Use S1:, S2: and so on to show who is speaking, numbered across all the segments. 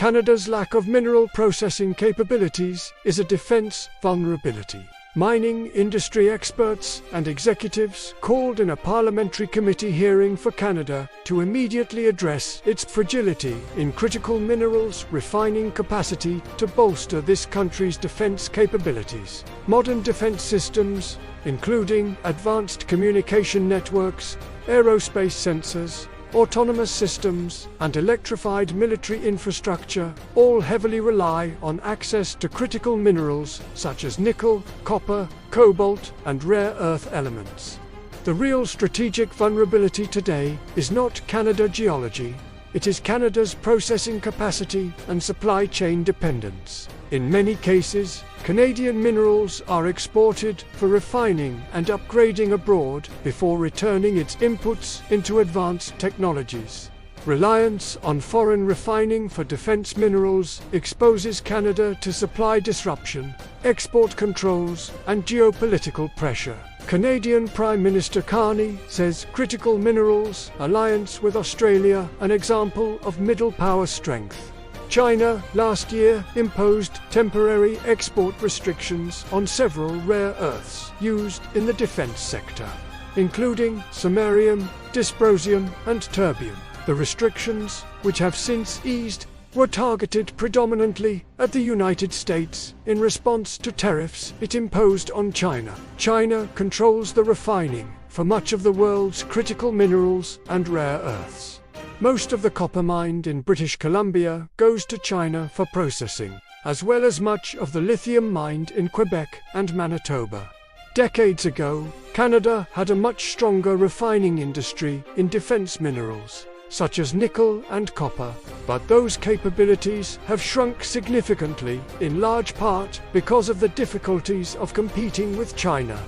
S1: Canada's lack of mineral processing capabilities is a defense vulnerability. Mining industry experts and executives called in a parliamentary committee hearing for Canada to immediately address its fragility in critical minerals refining capacity to bolster this country's defense capabilities. Modern defense systems, including advanced communication networks, aerospace sensors, autonomous systems, and electrified military infrastructure all heavily rely on access to critical minerals such as nickel, copper, cobalt, and rare earth elements. The real strategic vulnerability today is not Canada geology, it is Canada's processing capacity and supply chain dependence. In many cases, Canadian minerals are exported for refining and upgrading abroad before returning its inputs into advanced technologies. Reliance on foreign refining for defense minerals exposes Canada to supply disruption, export controls, and geopolitical pressure. Canadian Prime Minister Carney says critical minerals alliance with Australia an example of middle power strength. China last year imposed temporary export restrictions on several rare earths used in the defense sector, including samarium, dysprosium, and terbium. The restrictions, which have since eased, were targeted predominantly at the United States in response to tariffs it imposed on China. China controls the refining for much of the world's critical minerals and rare earths. Most of the copper mined in British Columbia goes to China for processing, as well as much of the lithium mined in Quebec and Manitoba. Decades ago, Canada had a much stronger refining industry in defense minerals, such as nickel and copper, but those capabilities have shrunk significantly, in large part because of the difficulties of competing with China.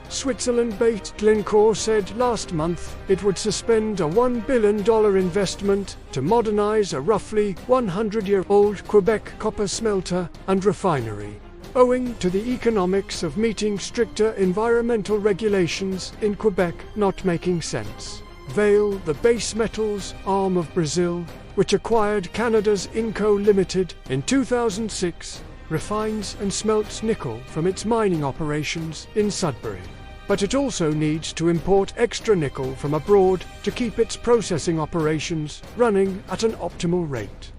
S1: Switzerland-based Glencore said last month it would suspend a $1 billion investment to modernize a roughly 100-year-old Quebec copper smelter and refinery, owing to the economics of meeting stricter environmental regulations in Quebec not making sense. Vale, the base metals arm of Brazil, which acquired Canada's Inco Limited in 2006, refines and smelts nickel from its mining operations in Sudbury. But it also needs to import extra nickel from abroad to keep its processing operations running at an optimal rate.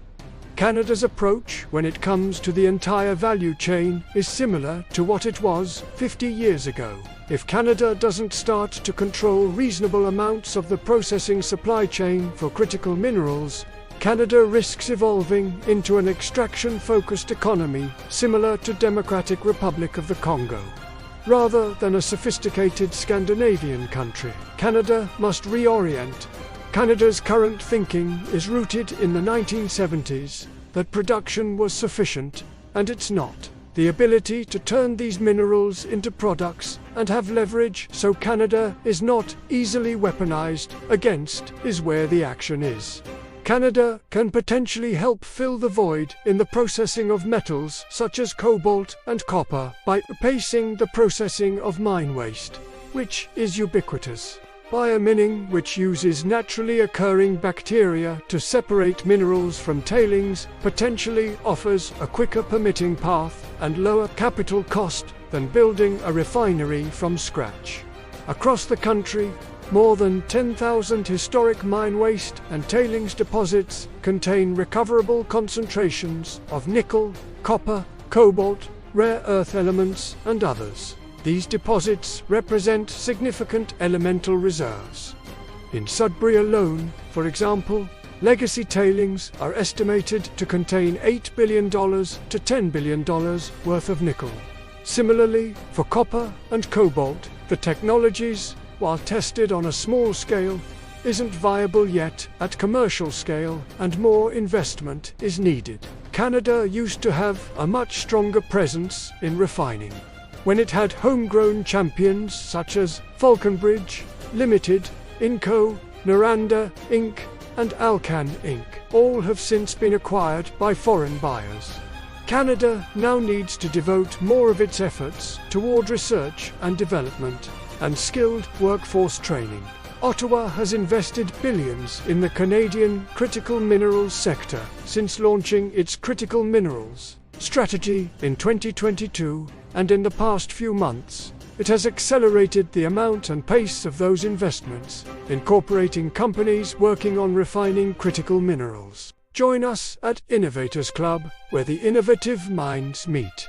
S1: Canada's approach when it comes to the entire value chain is similar to what it was 50 years ago. If Canada doesn't start to control reasonable amounts of the processing supply chain for critical minerals, Canada risks evolving into an extraction-focused economy similar to Democratic Republic of the Congo. Rather than a sophisticated Scandinavian country, Canada must reorient. Canada's current thinking is rooted in the 1970s, that production was sufficient, and it's not. The ability to turn these minerals into products and have leverage so Canada is not easily weaponized against is where the action is. Canada can potentially help fill the void in the processing of metals such as cobalt and copper by pacing the processing of mine waste, which is ubiquitous. Biomining, which uses naturally occurring bacteria to separate minerals from tailings, potentially offers a quicker permitting path and lower capital cost than building a refinery from scratch. Across the country, more than 10,000 historic mine waste and tailings deposits contain recoverable concentrations of nickel, copper, cobalt, rare earth elements, and others. These deposits represent significant elemental reserves. In Sudbury alone, for example, legacy tailings are estimated to contain $8 billion to $10 billion worth of nickel. Similarly, for copper and cobalt, the technologies, while tested on a small scale, isn't viable yet at commercial scale, and more investment is needed. Canada used to have a much stronger presence in refining, when it had homegrown champions such as Falconbridge Limited, Inco, Noranda Inc., and Alcan Inc. All have since been acquired by foreign buyers. Canada now needs to devote more of its efforts toward research and development and skilled workforce training. Ottawa has invested billions in the Canadian critical minerals sector since launching its critical minerals strategy in 2022, and in the past few months, it has accelerated the amount and pace of those investments, incorporating companies working on refining critical minerals. Join us at Innovators Club, where the innovative minds meet.